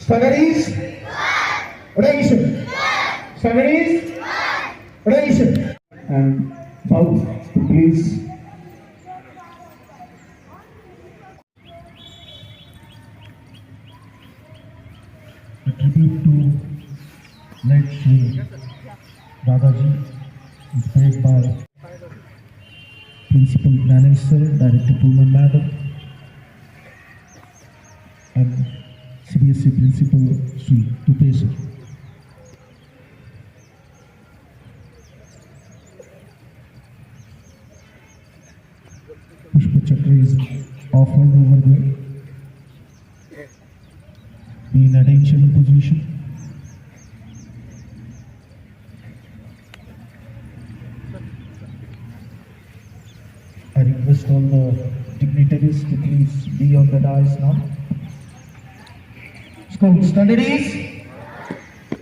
Studies. Attention. Studies. Attention. And south, please. A tribute to late Sri Dadaji is paid by Principal Gnanesh Sir, Director Poonam Madam, and CBSE Principal Sri Tupe Sir. Pushpa Chakra is offered over there. Be in attention position. I request all the dignitaries to please be on the dais now. School studies.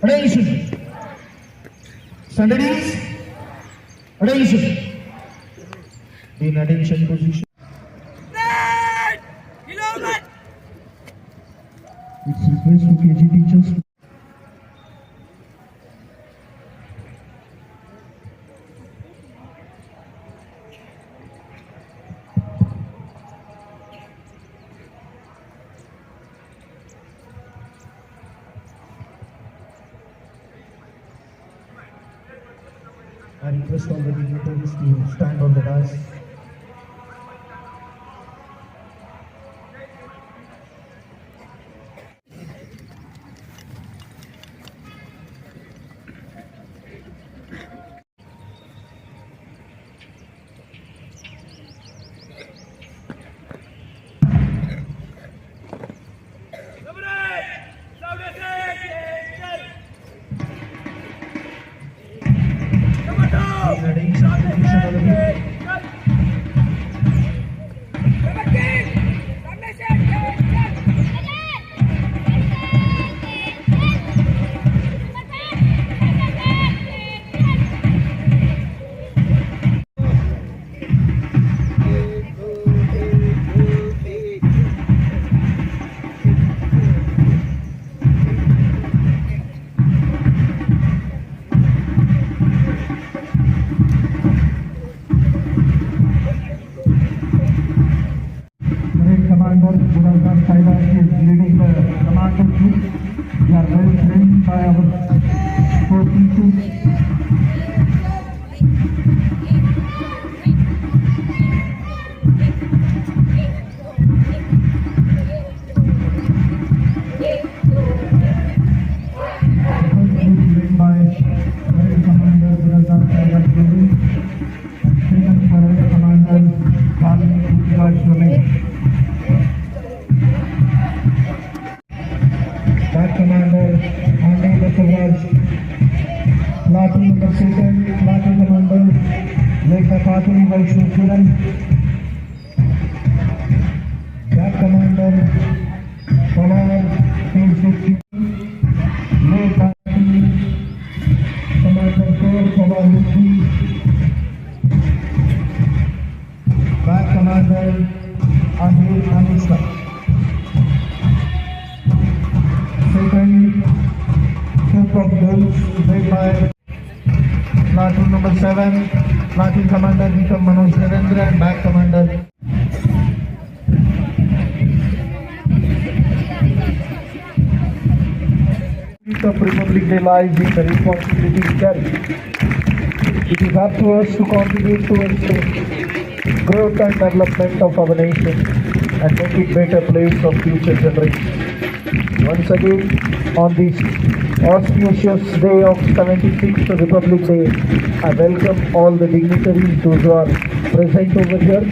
Attention. Studies. Attention. Be in attention position. It's request to KG teachers. I request all the dignitaries to stand on the dais. Commander Gulazar Saida is leading the commander troop. We are well trained by our four teachers. Led by Parade Commander Gulazar Saida and second Parade Commander Khalid Ramesh. Back Commander Andy Basavaraj, Platoon number 2, Platoon Commander Lekha Patuni Vaishnu Kiran. Back Commander Pawar P60, Lekha Commander Kaur Pawar Luthi. Back Commander Ahir Anisa. Second troop of girls led by Platoon number 7, Platoon Commander Nikam Manoj Narendra and Back Commander. Of Republic Day lies in the responsibility we carry. It is up to us to contribute towards the growth and development of our nation and make it better place of future generations. Once again, on this auspicious day of 76th Republic Day, I welcome all the dignitaries, those who are present over here,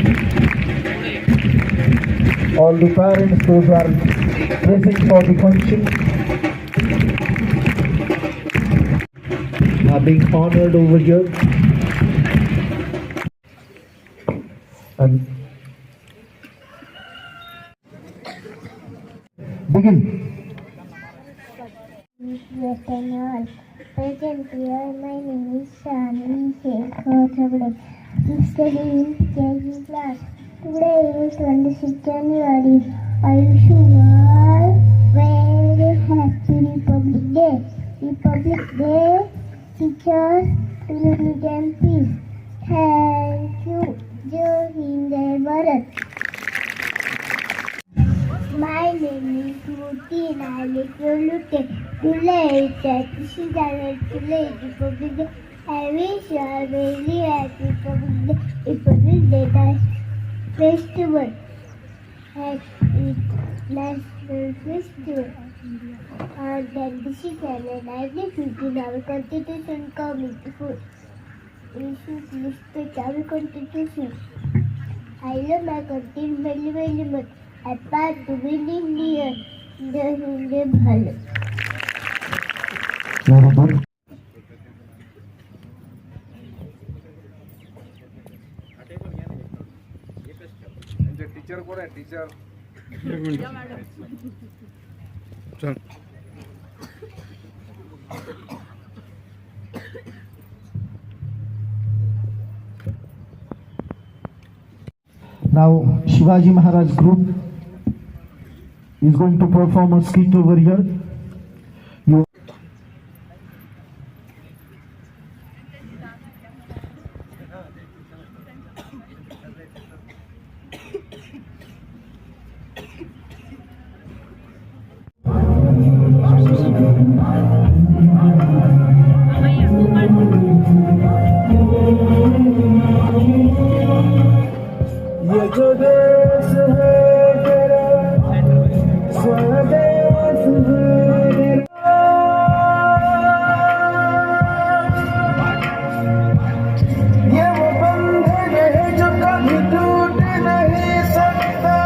all the parents, those who are present for the function, are being honored over here. And begin. Present here, my name is Shani Shekhar. Studying KG class. Today is 26 January. I wish you all very happy. Republic Day, teachers, unity and peace. Thank you. Jai Hind, Jai Bharat. My name is Murthy and I live in Lute. Today is 36 January. Today is Republic Day. I wish you a very happy Republic Day festival. Happy National Festival. On 26 January 1915, our Constitution came into force. We should respect our Constitution. I love my country very, very much. I part to win India. The Hindi Bharat. बरोबर. Teacher कोण आहे teacher चल Now Shivaji Maharaj group is going to perform a skit over here. You ये जो देश है तेरा स्वदेश है तेरा ये वो बंधन है जो कभी टूट नहीं सकता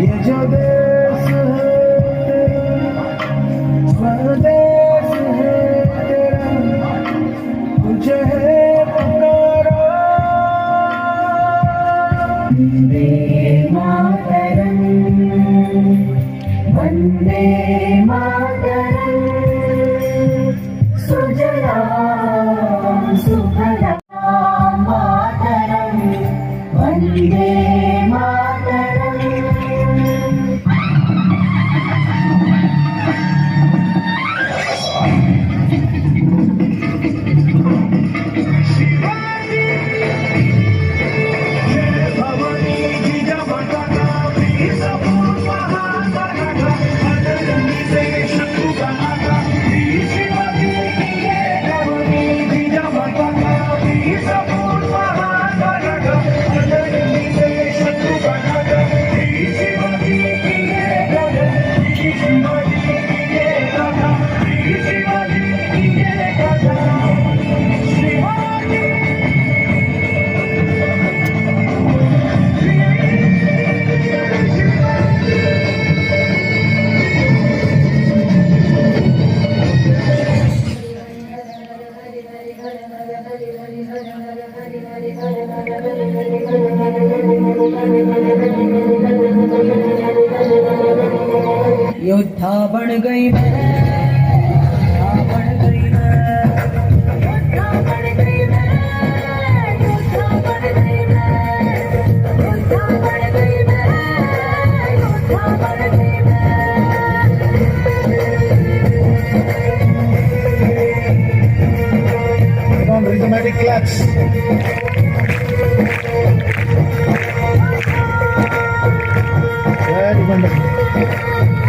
ये जो देश है तेरा स्वदेश है तेरा तुझे है पुकारा वंदे मातरम वंदे मातरम सुजलाम सुफलाम मातरम वंदे मातरम योद्धा बन गई मैं योद्धा बन गई मैं योद्धा बन गई मैं योद्धा बन गई मैं योद्धा बन गई मैं योद्धा बन गई मैं Come on, rhythmic claps. Very wonderful.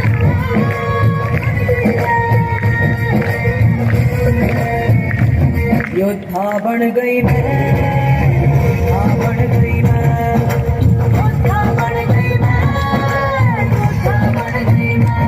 योद्धा बन गई मैं योद्धा बन गई मैं योद्धा बन गई मैं योद्धा बन गई मैं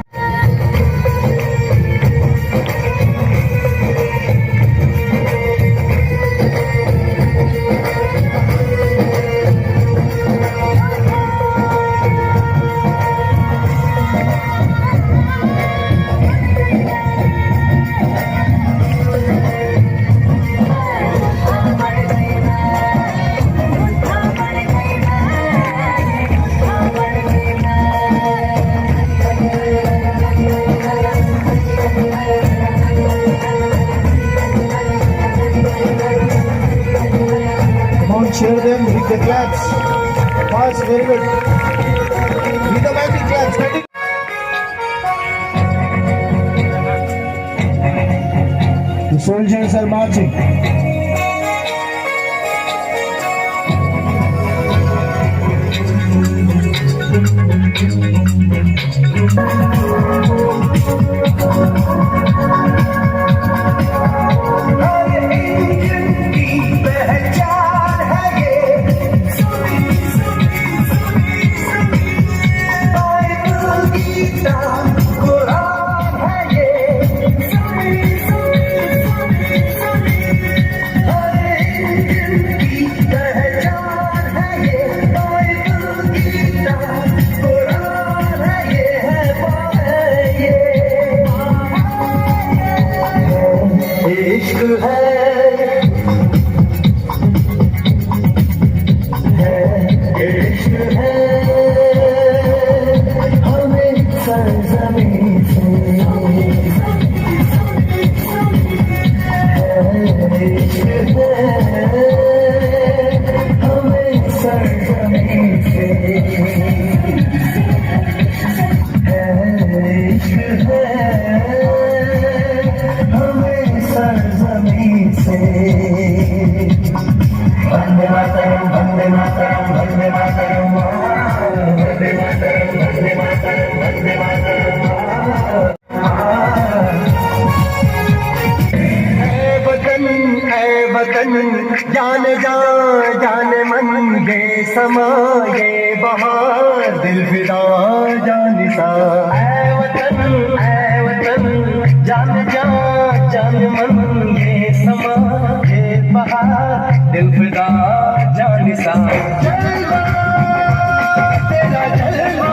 Cheer them with the claps. Fast, very good. With the magic claps. Ready? The soldiers are marching. जान जा जान मन ये समा ये बहार दिल फिदा जानिसा ऐ वतन जान जा जान मन ये समा ये बहार दिल फिदा जानिसा जलवा तेरा जलवा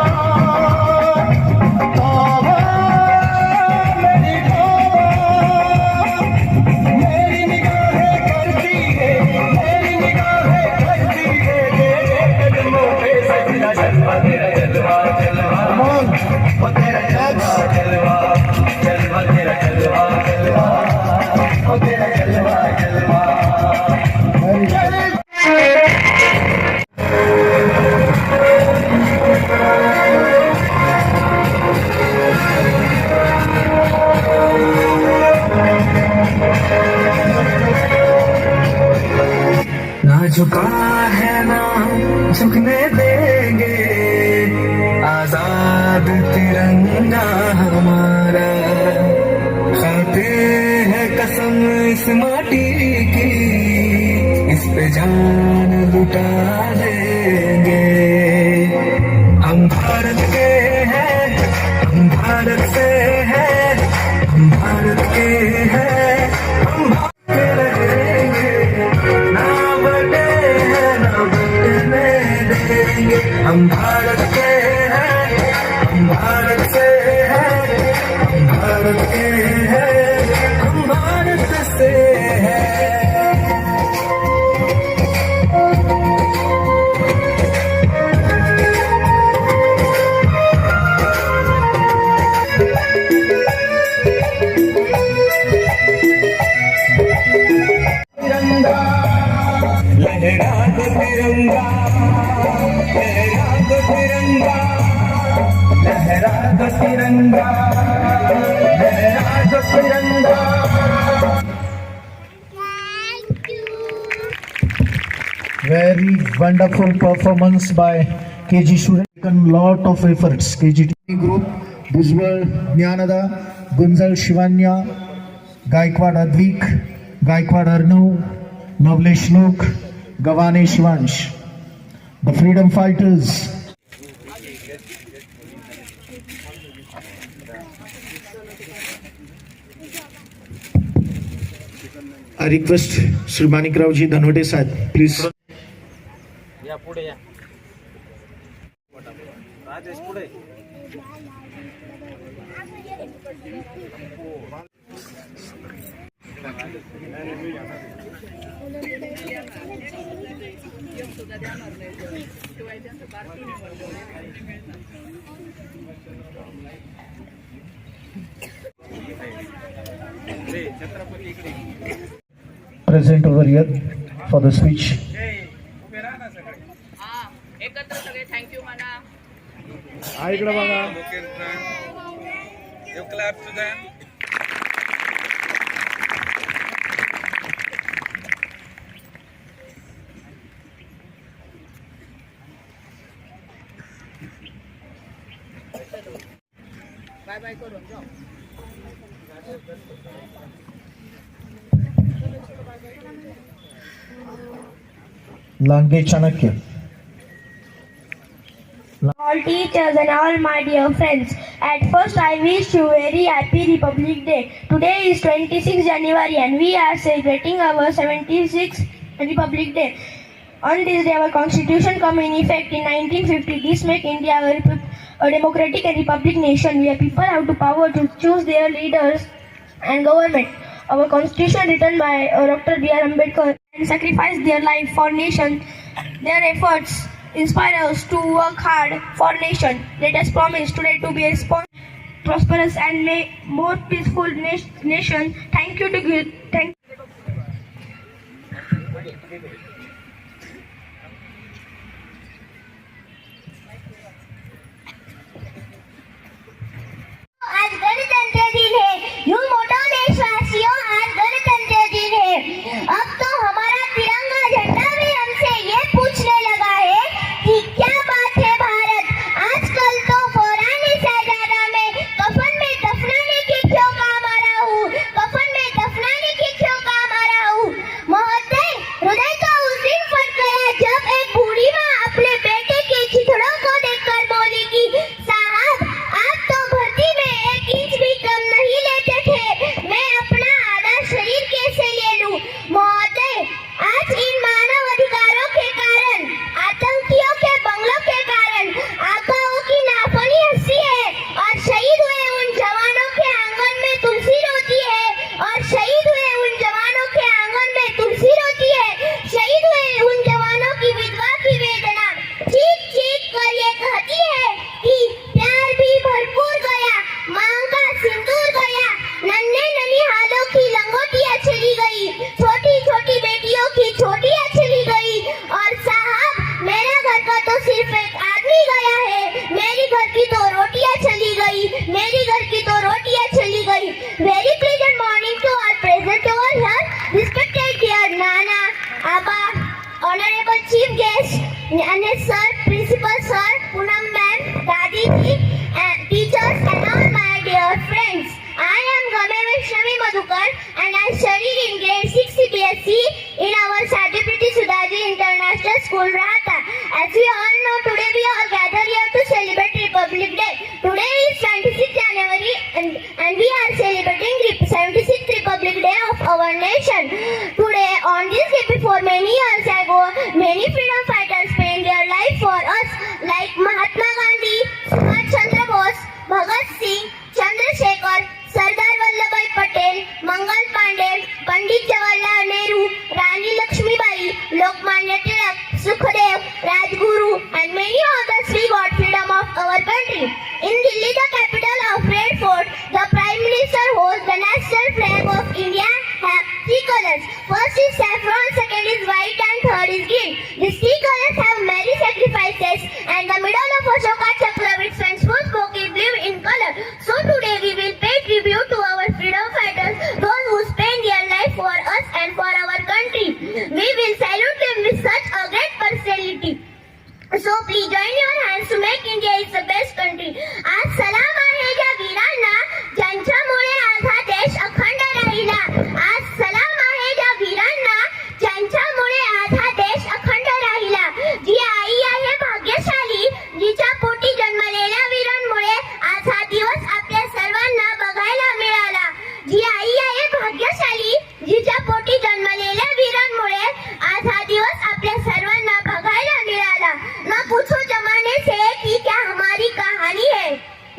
झुका है ना झुकने देंगे आजाद तिरंगा हमारा खाते हैं कसम इस माटी की इस पे जान लुटा देंगे हम भारत के हैं हम भारत से हैं हम भारत के हैं हम भारत के रहेंगे हम भारत के हैं हम भारत से हैं हम भारत के हैं हम भारत से हैं तिरंगा लहरा दो तिरंगा लहरा दो तिरंगा लहरा दो तिरंगा लहरा दो तिरंगा Very wonderful performance by KG student. Taken lot of efforts. KG group, Bhujbal Jnanada, Gunjal Shivanya, Gaikwad Advik, Gaikwad Arnav, Navlesh Lok, Gavane Shivansh. The freedom fighters. I request Sri Manik Rao ji Dhanwate sahib, please. या पुढे या राजेश पुढे Present over here for the speech. एकत्र सगळे thank you म्हणा. इकडे बघा. You clap to them. Bye bye करो जाओ. लांगे Chanakya. All teachers and all my dear friends, at first I wish you very happy Republic Day. Today is 26 January and we are celebrating our 76th Republic Day. On this day our constitution come in effect in 1950. This make India a democratic and republic nation where people have the power to choose their leaders and government. Our constitution written by Dr. B.R. Ambedkar and sacrificed their life for nation. Their efforts inspire us to work hard for nation. Let us promise today to be a prosperous and more peaceful nation. Thank you to thank. आज गणतंत्र दिन है. यूं मोटो देशवासियों, आज गणतंत्र दिन है. अब तो हमारा तिरंगा झंडा भी हमसे ये पूछने लगा है कि क्या बात है भारत. आजकल तो पुराने शहजादा में कफन में दफनाने की क्यों काम आ रहा हूँ. कफन में दफनाने की क्यों काम आ रहा हूँ. महोदय, हृदय तो उस दिन फट गया जब एक बूढ़ी माँ अपने बेटे के चिथड़ों को देखकर बोली कि साहब, आप तो भर्ती में 1 इंच भी कम नहीं लेते थे. मैं अपना आधा शरीर कैसे ले लूं. महोदय, आज इन मानव अधिकारों के कारण, आतंकियों के बंगलों के कारण आकाओं की नाफनी हंसी है और शहीद हुए उन जवानों के आंगन में तुलसी रोती है. और शहीद हुए उन जवानों के आंगन में तुलसी रोती है. शहीद हुए उन जवानों की विधवा की वेदना चीख चीख कर ये कहती है कि प्यार भी भरपूर गया, मांग का सिंदूर गया, नन्हे ननिहालों की लंगोटियां चली गई, छोटी छोटी बेटियों की छोटियां चली गई. और साहब, मेरे घर का तो सिर्फ एक आदमी गया है. मेरी घर की तो रोटियां चली गई. मेरी घर की तो रोटियां चली गई. Very pleasant morning to all present over here. Respected dear nana, aba, honourable chief guest, Anil sir, principal sir, Poonam ma'am, dadi ji, teachers and all my dear friends. I am Game Vaishnavi Madhukar and I studied in grade 6 CBSE in our Satyapati Sudaji International School, Rahata. As we all know, today we all gather here to celebrate Republic Day. Today is 26th January and we are celebrating 76th Republic Day of our nation. Today, on this day before many years ago, many freedom fighters paid their life for us, like Mahatma Gandhi, Subhash Chandra Bose, Bhagat Singh, Chandrasekhar, Sardar Vallabhbhai Patel, Mangal Pandey, Pandit Jawaharlal Nehru, Rani Lakshmibai, Lokmanya Tilak, Sukhdev, Rajguru, and many others. We got freedom of our country. In Delhi, the capital of Red Fort, the Prime Minister holds the national flag of India. Have 3 colors. First is saffron, second is white, and third is green. These 3 colors have many sacrifices, and the middle of Ashoka Chakra, which vengeful smoke, is blue in color. So today we will pay tribute to our freedom fighters, those who spend their life for us and for our country. We will salute them with such a great personality. So please join your hands to make India is the best country. आज सलाम आहे ज्या वीरांना, ज्यांच्यामुळे आज हा देश अखंड राहिला. आज सलाम आहे ज्या वीरांना, ज्यांच्यामुळे आज हा देश अखंड राहिला. जी आई आहे भाग्यशाली, जिच्या पोटी जन्मलेल्या वीरांमुळे आज हा दिवस आपल्या सर्वांना बघायला मिळाला. जी आई आहे भाग्यशाली, जिच्या पोटी जन्मलेल्या वीरांमुळे आज हा दिवस आपल्या सर्वांना बघायला मिळाला. न पूछो जमाने से कि क्या हमारी कहानी है.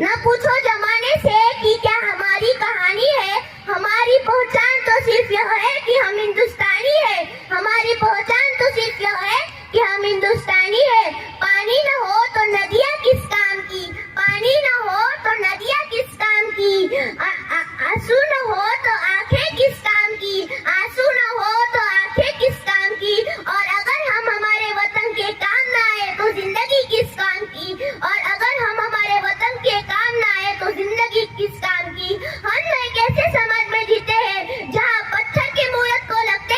न पूछो जमाने से कि क्या हमारी कहानी है. हमारी पहचान तो सिर्फ यह है कि हम हिंदुस्तानी है. हमारी पहचान तो सिर्फ यह है कि हम हिंदुस्तानी है. पानी न हो तो नदियाँ किस काम की. पानी न हो तो नदियाँ किस काम की. आंसू न हो तो आंखें किस काम की. आंसू न हो तो आंखें किस काम की. और अगर हम हमारे वतन के काम न आए तो जिंदगी किस काम की. और अगर हम हमारे वतन के काम न आए तो जिंदगी किस काम की. हम एक ऐसे समाज में जीते हैं जहाँ पत्थर की मूरत को लगते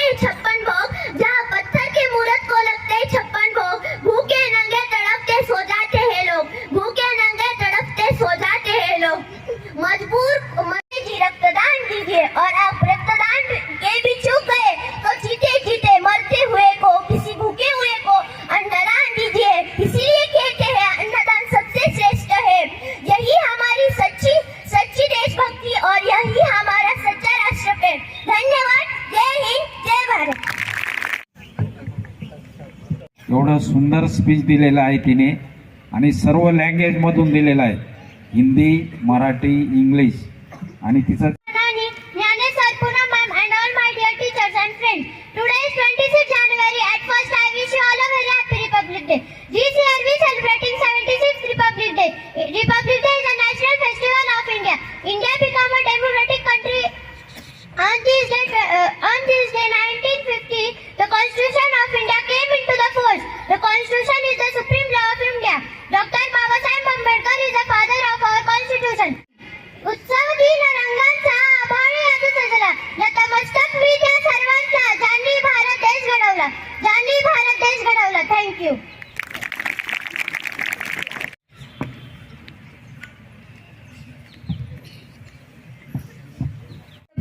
एवढं सुंदर स्पीच दिलेलं आहे तिने आणि सर्व लँग्वेजमधून दिलेलं आहे, हिंदी, मराठी, इंग्लिश. आणि तिचं Nani, Sir, Poonam ma'am and all my dear teachers and friends. Today is 26 January. At first, I wish you all a very happy Republic Day. This year we celebrating 76th Republic Day. Republic Day is a national festival of India. India became a democratic country on this day 1950. The Constitution of India came into the force. The Constitution is the supreme law of India. Dr. Babasaheb Ambedkar is the father of our Constitution. उत्सव दिन रंगांचा आभाळी आज सजला, नतमस्तक मी त्या सर्वांचा, ज्यांनी भारत देश घडवला, थँक्यू.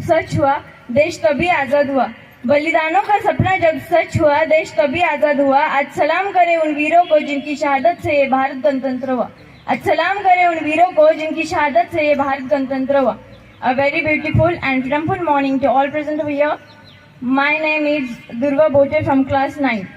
सच हुआ देश तभी आजाद हुआ, बलिदानों का सपना जब सच हुआ देश तभी आजाद हुआ. आज सलाम करें उन वीरों को जिनकी शहादत से ये भारत गणतंत्र हुआ. आज सलाम करें उन वीरों को जिनकी शहादत से ये भारत गणतंत्र हुआ. A very beautiful and triumphant morning to all present over here. My name is Durva Bote from class 9.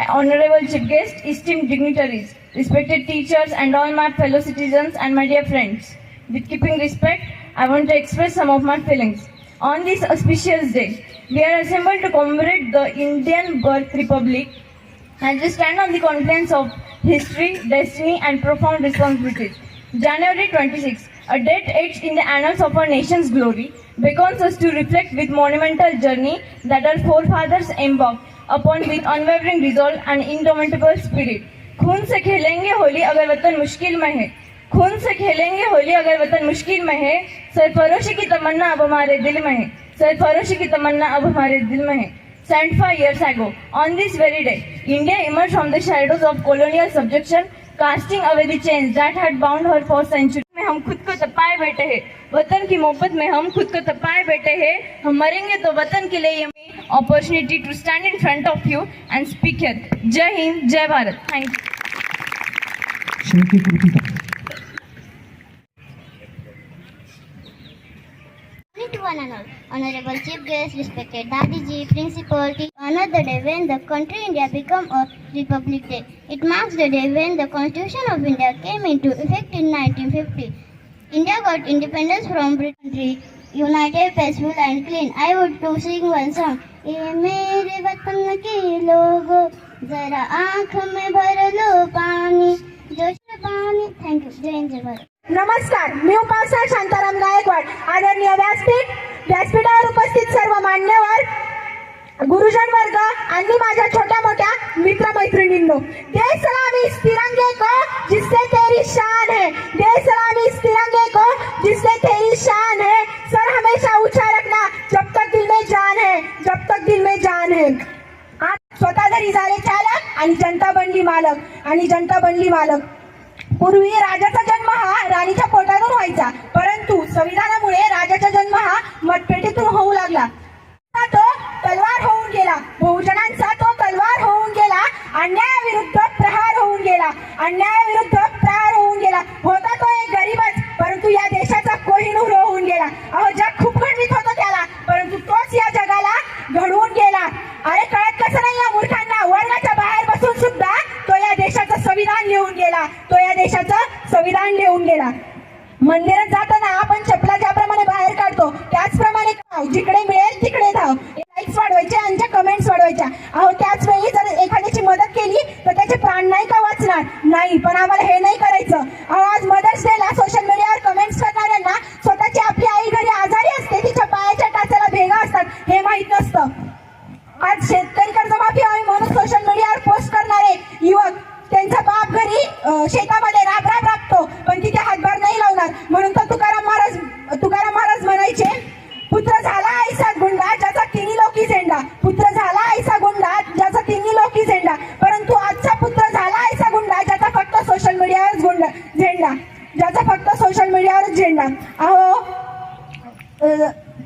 Honorable chief guest, esteemed dignitaries, respected teachers and all my fellow citizens and my dear friends. With keeping respect, I want to express some of my feelings. On this auspicious day, we are assembled to commemorate the Indian birth republic and we stand on the confluence of history, destiny and profound responsibilities. January 26, a date etched in the annals of our nation's glory, beckons us to reflect with monumental journey that our forefathers embarked upon with unwavering resolve and indomitable spirit. खून से खेलेंगे होली अगर वतन मुश्किल में है, खून से खेलेंगे होली अगर वतन मुश्किल में है, सरफरोशी की तमन्ना अब हमारे दिल में है, सरफरोशी की तमन्ना अब हमारे दिल में है. 75 years ago, on this very day, India emerged from the shadows of colonial subjection, casting away the chains that had bound her for centuries. में हम खुद को तपाए बैठे हैं, वतन की मोहब्बत में हम खुद को तपाए बैठे हैं, हम मरेंगे तो वतन के लिए. ये opportunity to stand in front of you and speak here. जय हिंद, जय Bharat. Thank you. Shruti Kritika. To one and all, honorable chief guest, respected Dadiji, principal, honor the day when the country India became a republic day. It marks the day when the Constitution of India came into effect in 1950. India got independence from Britain, united, peaceful and clean. I would to sing one song. ये मेरे वतन के लोगों, जरा आँख में भर लो पानी, जोश में पानी. थँक्यू. जय हिंद, जय भारत. नमस्कार, मी उपासना शांताराम गायकवाड. आदरणीय व्यासपीठावर उपस्थित सर्व मान्यवर, गुरुजन वर्ग आणि माझ्या छोट्या मोठ्या मित्र मैत्रिणींनो, दे सलामी इस तिरंगे को जिससे तेरी शान है, दे सलामी इस तिरंगे को जिससे तेरी शान है. सर हमेशा ऊंचा रखना जब तक दिल में जान है, जब तक दिल में जान है. आज स्वतः घरी झाले चालक आणि जनता बनली मालक, आणि जनता बनली मालक. पूर्वी राजाचा जन्म हा राणीच्या पोटातून व्हायचा, परंतु संविधानामुळे राजाचा जन्म हा मतपेटीतून होऊ लागला. तो तलवार होऊन गेला, बहुजनांचा तो तलवार होऊन गेला, अन्यायाविरुद्ध प्रहार होऊन गेला, अन्यायाविरुद्ध प्रहार होऊन गेला. होता तो एक गरीबच, परंतु या देशाचा कोहिनूर होऊन गेला. अहो, जग खूप घडवीत होतं त्याला, परंतु तोच या जगाला घडवून गेला. अरे कळत कसं नाही या मूर्खांना, वर्गाच्या बाहेर बसून सुद्धा तो या देशाचं संविधान लिहून गेला, तो या देशाचं संविधान लिहून गेला. मंदिरात जाताना आपण चपला ज्याप्रमाणे बाहेर काढतो त्याचप्रमाणे जिकडे मिळेल तिकडे धाव. लाईक्स वाढवायचे आणि कमेंट्स वाढवायच्या. अहो, त्याच वेळी जर एखाद्याची मदत केली तर त्याचे प्राण नाही का वाचणार? नाही, पण आम्हाला हे नाही करायचं. अहो, आज मदर्स डेला सोशल मीडियावर कमेंट्स करणाऱ्यांना स्वतःची आपली आई घरी आजारी असते, तिच्या पायाच्या टाचाला भेगा असतात हे माहित नसतं. आज शेतकरी कर्जमाफी हवी म्हणून सोशल मीडियावर पोस्ट करणारे युवक, त्यांचा बाप घरी शेतामध्ये राब राबतो, पण तिथे हातभार नाही लावणार. म्हणून तर तुकाराम महाराज म्हणायचे, पुत्र झाला ऐसा गुंडा ज्याचा तिन्ही लोकी झेंडा, पुत्र झाला ऐसा गुंडा ज्याचा तिन्ही लोकी झेंडा. परंतु आजचा पुत्र झाला ऐसा गुंडा ज्याचा फक्त सोशल मीडियावर झेंडा, ज्याचा फक्त सोशल मीडियावर झेंडा. अहो,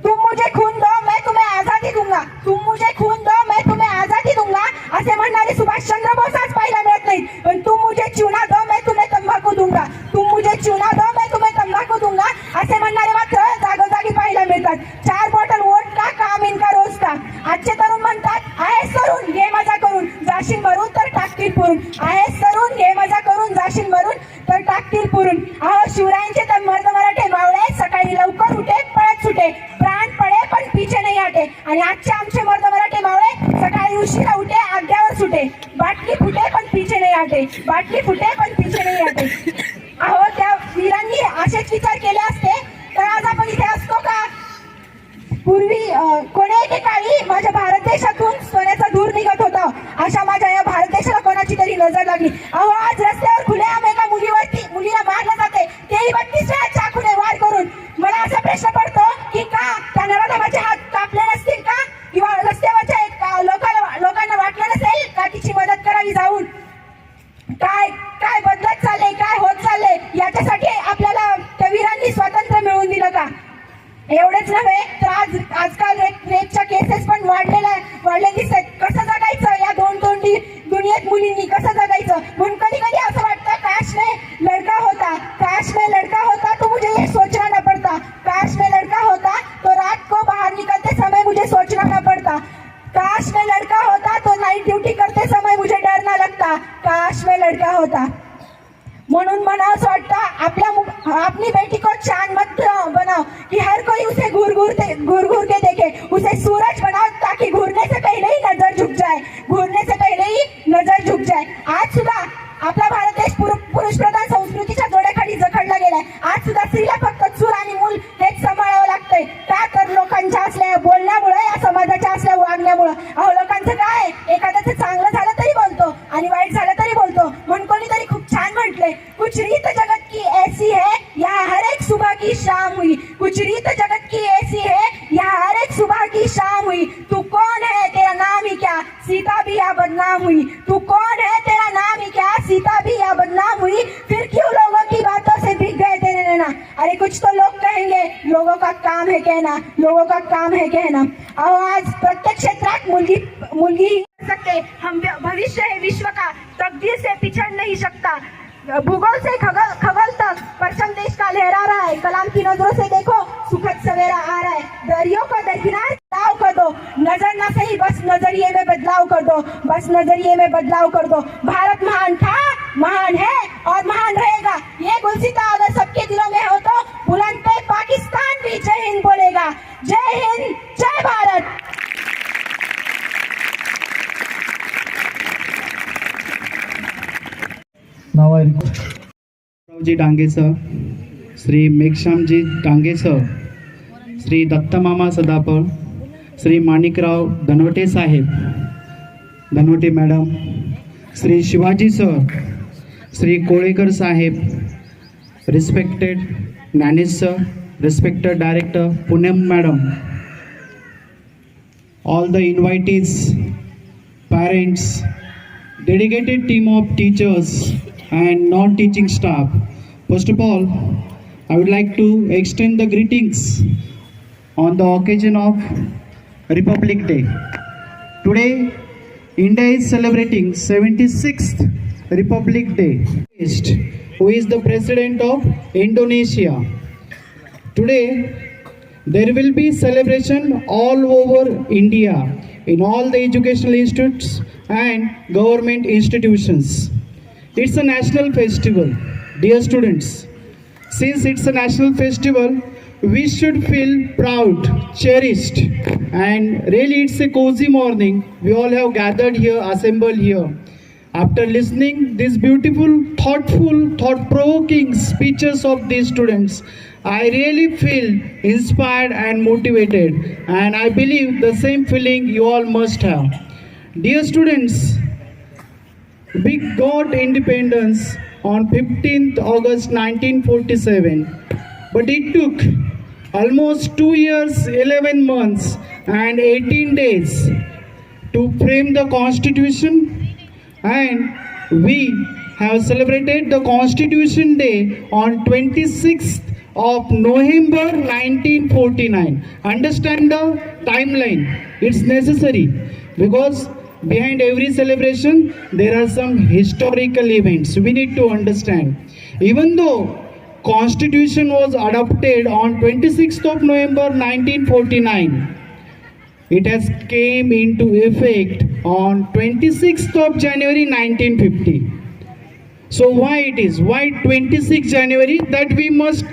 तुम मुझे खून दो मैं तुम्हें आजादी दूंगा, तुम मुझे खून दो मैं तुम्हें आजादी दूंगा असे म्हणणारे सुभाषचंद्र बोस आज पाहायला मिळत नाही. पण तुम मुझे चूना दो मैं तुम्हें तंबाखू दूंगा, तुम मुझे चूना दो मैं तुम्हें तंबाखू दूंगा असे म्हणणारे मात्र जागोजागी पाहायला मिळतात. 4 बॉटल वोट का काम इनका रोज का. आजचे तरुण म्हणतात, आहेस तरुण घे मजा करून, जाशील मरून तर टाक पुरून आहेस तरुण घे मजा करून जाशील मरून तर टाकतील पुरून. अहो शिवरायांचे तर मर्द मराठे मावळे सकाळी लवकर उठे पळत सुटे प्राण पडे पण पिछे नाही हटे. आणि आजचे आमचे मर्द मराठे मावळे सकाळी उशिरा उठे आग्यावर सुटे बाटली फुटे पण पिछे नाही हटे बाटली फुटे पण पिछे नाही हटे. अहो त्या वीरांनी असेच विचार केले असते तर आज आपण इथे असतो का? पूर्वी कोण्या एके काळी माझ्या भारत देशातून सोन्याचा धूर निघत होता. अशा माझ्या या भारत देशाला कोणाची तरी नजर लागली. अहो आज रस्त्यावर खुलेआम एका मुलीला मारलं जाते तेही 32 वेळा चाकूने वार करून. मला असा प्रश्न पडतो की का त्या नराधमाचे हात कापले नसतील का? किंवा रस्त्यावरच्या लोकांना वाटलं नसेल का तिची मदत करावी जाऊन? काय काय बदलत चाललंय काय होत चाललंय याच्यासाठी आपल्याला त्या वीरांनी स्वातंत्र्य मिळवून दिलं का? एवढेच नव्हे तर आजकाल रेपच्या केसेस पण वाढले दिसत. कसं जगायचं या दोन तोंडी दुनियेत मुलींनी कसं जगायचं? म्हणून कधी कधी असं वाटतं काश में लड़का होता तो मुझे ये सोचना न पड़ता. काश में लड़का होता तो रात को बाहर निकलते समय मुझे सोचना न पड़ता. काश में लड़का होता तो नाइट ड्यूटी करते समय मुझे डर ना लगता. काश में लड़का होता. म्हणून मला असं वाटतं अपनी बेटी को चांद मत बनाओ कि हर कोई उसे घूर घूर के देखे. उसे सूरज बनाओ ताकि घूरने से पहले ही नजर झुक जाए. आज सुद्धा आपला भारत देश पुरुष प्रधान संस्कृतीच्या जोड्याखाली जखडला गेलाय. आज सुद्धा स्त्रीला फक्त चूल आणि मूल हेच सांभाळावं लागतंय. का तर लोकांच्या असल्या बोलण्यामुळे या समाजाच्या असल्या वागण्यामुळे. अहो लोकांचं काय एखाद्याचं चांगलं झालं तरी बोलतो आणि वाईट झालं तरी बोलतो. म्हणून कोणीतरी खूप छान म्हटलंय कुछ रीत जगत की ऐसी है यहाँ हर एक सुबह की शाम हुई. कुछ रीत जगत की ऐसी है यहाँ हर एक सुबह की शाम हुई. तू कौन है तेरा नाम ही क्या सीता भी या बदनाम हुई. तू कौन है तेरा नाम ही क्या सीता भी या बदनाम हुई. फिर क्यों लोगों की बातों से भीग गए तेरे नैना. अरे कुछ तो लोग कहेंगे लोगों का काम है कहना. अहो आज प्रत्येक क्षेत्रात मुलगी सकते. हम भविष्य है विश्व का तकदीर से पिछड़ नहीं सकता. भूगोल से खगोल तक परचम देश का लहरा रहा है. कलाम की नजरों से देखो सुखद सवेरा आ रहा है. दरियों को दरकिनार बदलाव कर दो. नजर ना सही बस नजरिए में बदलाव कर दो. भारत महान था महान है और महान रहेगा. ये गुलसिता अगर सबके दिलों में हो तो बुलंद पे पाकिस्तान भी जय हिंद बोलेगा. जय हिंद जय Bharat. Now I Raoji Dange sir, Shri Meghashyamji Dange sir, Shri Dattamama Sadapar, Shri Manikrao Dhanwate साहेब, धनवटे मॅडम, श्री शिवाजी सर, श्री कोळेकर साहेब, respected Dnyanesh sir, respected director Poonam madam, all the invitees, parents, dedicated team of teachers and non-teaching staff. First of all, I would like to extend the greetings on the occasion of Republic Day. Today, India is celebrating 76th Republic Day. Who is the President of Indonesia? Today, there will be celebration all over India in all the educational institutes and government institutions. It's a national festival. Dear students, since it's a national festival, we should feel proud, cherished, and really it's a cozy morning. We all have gathered here, assembled here. After listening these beautiful, thoughtful, thought-provoking speeches of these students, I really feel inspired and motivated, and I believe the same feeling you all must have. Dear students, we got independence on 15th August 1947, but it took almost 2 years, 11 months and 18 days to frame the Constitution, and we have celebrated the Constitution Day on 26th of November 1949. Understand the timeline. It's necessary because behind every celebration there are some historical events we need to understand. Even though Constitution was adopted on 26th of November 1949, it has came into effect on 26th of January 1950. So why it is? Why 26th January? That we must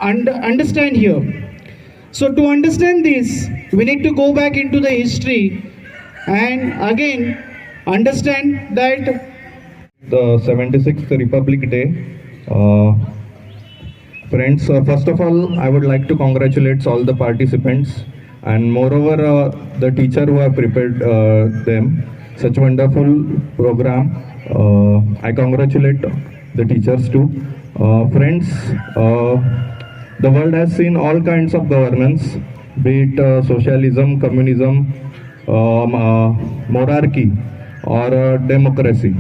understand here. So to understand this, we need to go back into the history and again understand that the 76th Republic Day. Friends, first of all, I would like to congratulate all the participants and moreover the teacher who have prepared them. Such wonderful program. I congratulate the teachers too. Friends, the world has seen all kinds of governance, be it socialism, communism, monarchy or democracy.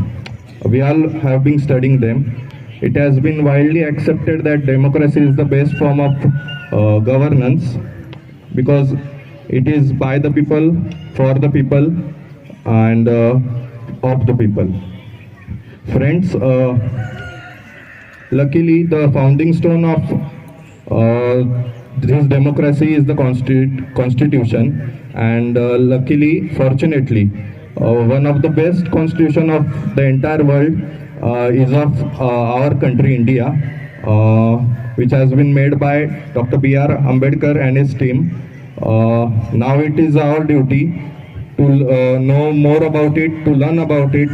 We all have been studying them. It has been widely accepted that democracy is the best form of governance because it is by the people, for the people and of the people. Friends, luckily the founding stone of this democracy is the constitution and luckily, fortunately, one of the best constitution of the entire world is of our country India, which has been made by Dr. B.R. Ambedkar and his team. Now it is our duty to know more about it, to learn about it,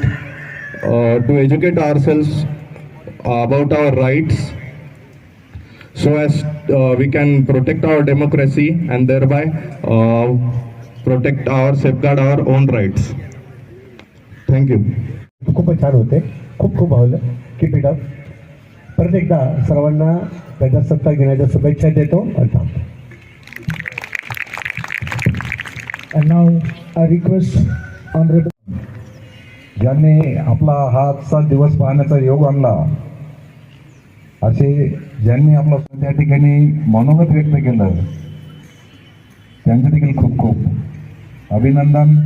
to educate ourselves about our rights so as we can protect our democracy and thereby safeguard our own rights. Thank you. खूपच छान होते, खूप आवडलं. Keep it up. परत एकदा सर्वांना प्रजासत्ताक दिनाच्या शुभेच्छा देतो. And now I request honorable ज्यांनी आपला हा आजचा दिवस पाहण्याचा योग आणला, असे ज्यांनी आपला त्या ठिकाणी मनोगत व्यक्त केलं, त्यांचे देखील खूप खूप अभिनंदन.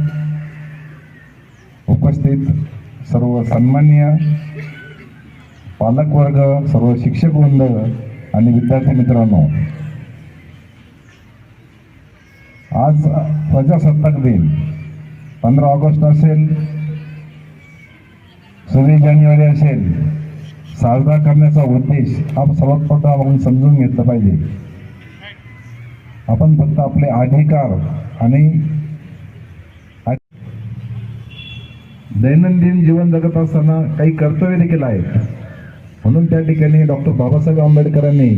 उपस्थित सर्व सन्माननीय पालकवर्ग, सर्व शिक्षक वृंद आणि विद्यार्थी मित्रांनो, आज प्रजासत्ताक दिन 15 ऑगस्ट असेल, 26 जानेवारी असेल, साजरा करण्याचा उद्देश आपण सर्वात मोठा आपण समजून घेतलं पाहिजे. आपण फक्त आपले अधिकार आणि दैनंदिन जीवन जगत असताना काही कर्तव्य देखील आहेत. म्हणून त्या ठिकाणी डॉक्टर बाबासाहेब आंबेडकरांनी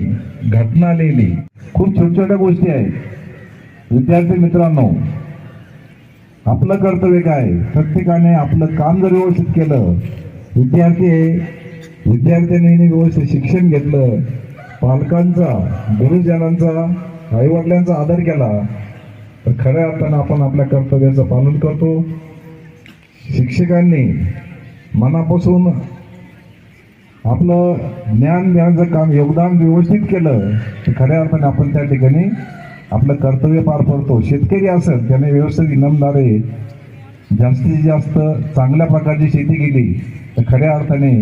घटना लिहिली. खूप छोट्या गोष्टी आहेत. विद्यार्थी मित्रांनो, आपलं कर्तव्य काय? प्रत्येकाने आपलं काम जर व्यवस्थित केलं, विद्यार्थ्यांनी व्यवस्थित शिक्षण घेतलं, पालकांचा, गुरुजनांचा, आईवडिलांचा आदर केला, तर खऱ्या अर्थानं आपण आपल्या कर्तव्याचं पालन करतो. शिक्षकांनी मनापासून आपलं ज्ञान देण्याचं काम, योगदान व्यवस्थित केलं, तर खऱ्या अर्थाने आपण त्या ठिकाणी आपलं कर्तव्य पार पडतो. शेतकरी असेल, त्याने व्यवस्थित इनामदारे जास्तीत जास्त चांगल्या प्रकारची शेती केली, तर खऱ्या अर्थाने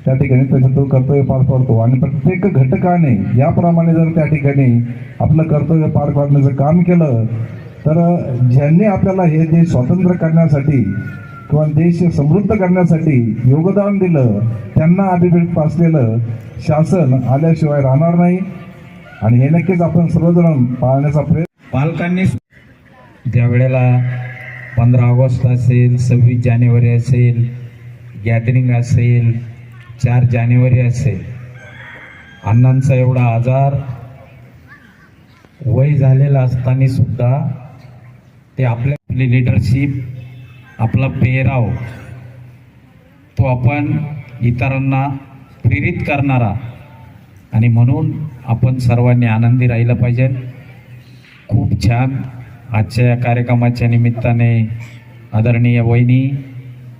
त्या ठिकाणी त्याचं तो कर्तव्य पार पडतो. आणि प्रत्येक घटकाने याप्रमाणे जर त्या ठिकाणी आपलं कर्तव्य पार पाडण्याचं काम केलं, तर ज्यांनी आपल्याला हे देश स्वतंत्र करण्यासाठी किंवा देश समृद्ध करण्यासाठी योगदान दिलं, त्यांना अभिप्रेत असलेलं शासन आल्याशिवाय राहणार नाही. आणि हे नक्कीच आपण सर्वजण पाळण्याचा प्रयत्न. पालकांनी ज्या वेळेला 15 ऑगस्ट असेल, 26 जानेवारी असेल, गॅदरिंग असेल, 4 जानेवारी असेल, अण्णांचा एवढा आजार, वय झालेला असताना सुद्धा ते आपली लिडरशिप, आपला पेहराव, तो आपण इतरांना प्रेरित करणारा, आणि म्हणून आपण सर्वांनी आनंदी राहिलं पाहिजे. खूप छान आजच्या या कार्यक्रमाच्या निमित्ताने आदरणीय वहिनी,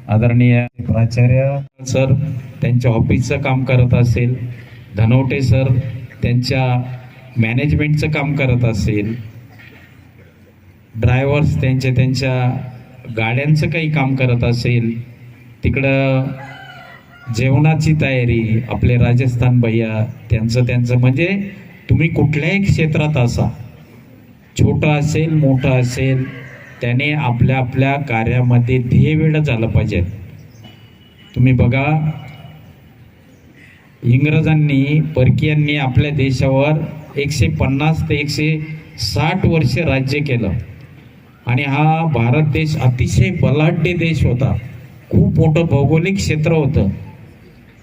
आदरणीय प्राचार्य सर त्यांच्या ऑफिसचं काम करत असेल, धनवटे सर त्यांच्या मॅनेजमेंटचं काम करत असेल, ड्रायव्हर्स त्यांच्या गाड्यांचं काही काम करत असेल, तिकडं जेवणाची तयारी आपले राजस्थान भैया त्यांचं म्हणजे तुम्ही कुठल्याही क्षेत्रात असा, छोटा असेल मोठा असेल त्याने आपल्या आपल्या कार्यामध्ये ध्येयवेळ झालं पाहिजे. तुम्ही बघा, इंग्रजांनी परकीयांनी आपल्या देशावर 150 ते 160 वर्ष राज्य केलं आणि हा भारत देश अतिशय बलाढ्य देश होता. खूप मोठं भौगोलिक क्षेत्र होतं,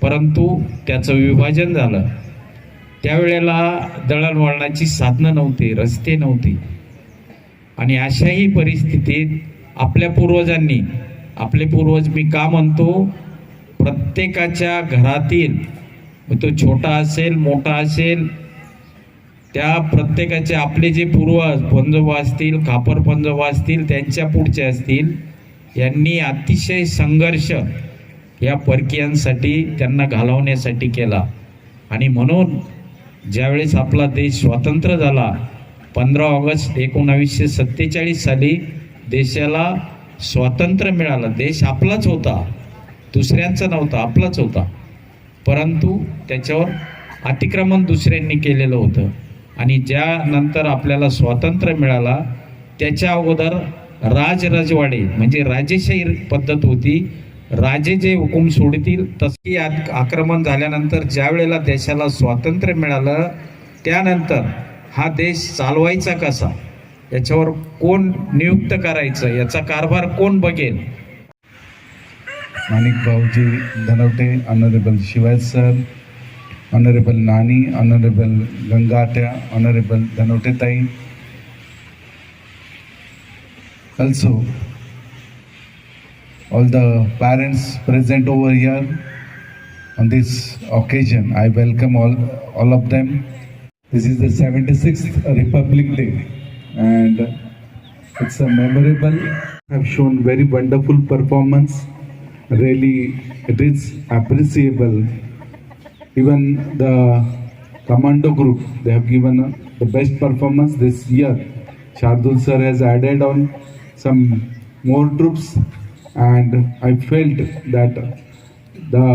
परंतु त्याचं विभाजन झालं. त्यावेळेला दळणवळणाची साधनं नव्हती, रस्ते नव्हती आणि अशाही परिस्थितीत आपल्या पूर्वजांनी, आपले पूर्वज मी का म्हणतो, प्रत्येकाच्या घरातील, तो छोटा असेल मोठा असेल, त्या प्रत्येकाचे आपले जे पूर्वज पंजोबा असतील, खापर पंजोबा असतील, त्यांच्या पुढचे असतील, यांनी अतिशय संघर्ष या परकीयांसाठी, त्यांना घालवण्यासाठी केला. आणि म्हणून ज्यावेळेस आपला देश स्वतंत्र झाला 15 ऑगस्ट 1947 साली देशाला स्वातंत्र्य मिळालं. देश आपलाच होता, दुसऱ्यांचा नव्हता, आपलाच होता. परंतु त्याच्यावर अतिक्रमण दुसऱ्यांनी केलेलं होतं आणि ज्यानंतर आपल्याला स्वातंत्र्य मिळाला त्याच्या अगोदर राजवाडे म्हणजे राजेशाही पद्धत होती. राजे जे हुकूम सोडतील तशी आक्रमण झाल्यानंतर ज्या वेळेला देशाला स्वातंत्र्य मिळालं त्यानंतर हा देश चालवायचा कसा, याच्यावर कोण नियुक्त करायचं, याचा कारभार कोण बघेल. माणिक भाऊजी धनवटे, ऑनरेबल शिवाय सर, ऑनरेबल नानी, ऑनरेबल गंगात्या, ऑनरेबल धनवटे ताई. Also, all the parents present over here on this occasion, I welcome all of them. This is the 76th Republic Day and it's a memorable. Have shown very wonderful performance. Really, it is appreciable. Even the commando group, they have given the best performance this year. Shardul sir has added on some more troops and I felt that the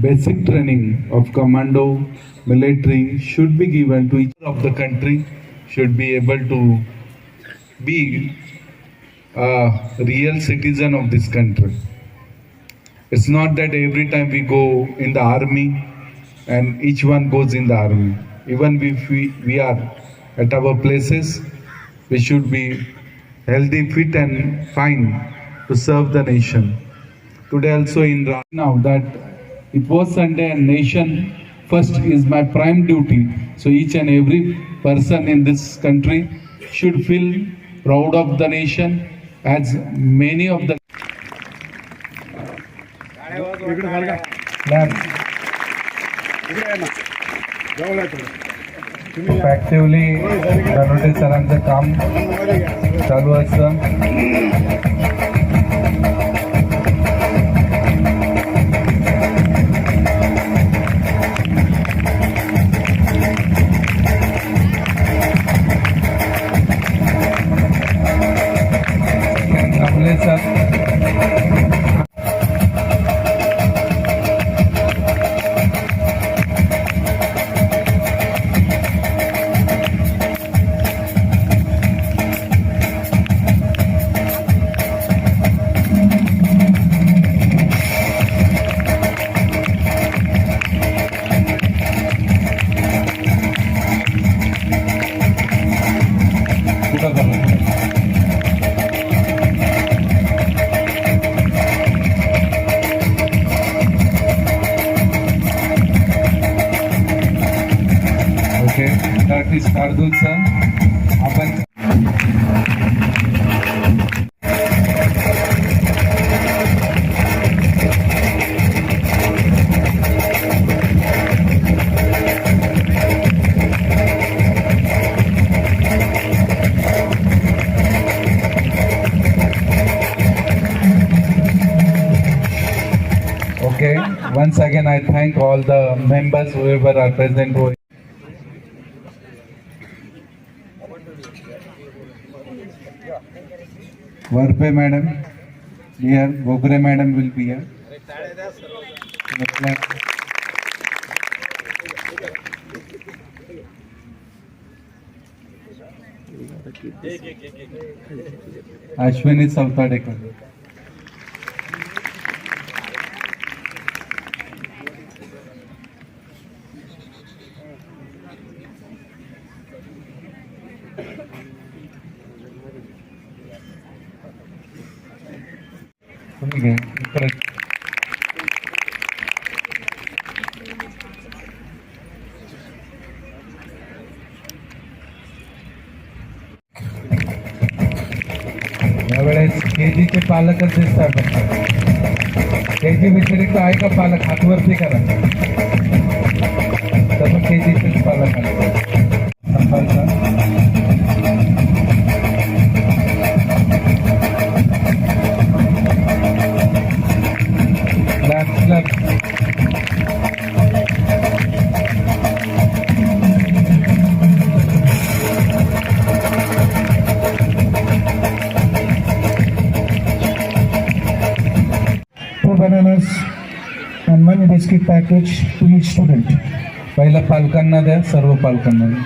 basic training of commando military should be given to each of the country, should be able to be a real citizen of this country. It's not that every time we go in the army and each one goes in the army. Even if we are at our places, we should be healthy, fit and fine to serve the nation. Today also in now that it was Sunday and nation first is my prime duty. So each and every person in this country should feel proud of the nation as many of the actively Dhanwate सरांचं काम चालू असतं. आपले sir शार्दूल sir आपण Okay, once again I thank all the members whoever are present. Varpe madam, here, Gogre madam will be here. Ashwini Chautadekar. तुम्ही घे इकडे. यावेळेस केजीचे पालकच दिसतात. केजी व्यतिरिक्त आहे का पालक? हात वरती करा. तसं केजीचेच पालक आहे. bananas and one biscuit package to each student. पहिला पालकांना द्या, सर्व पालकांना द्या.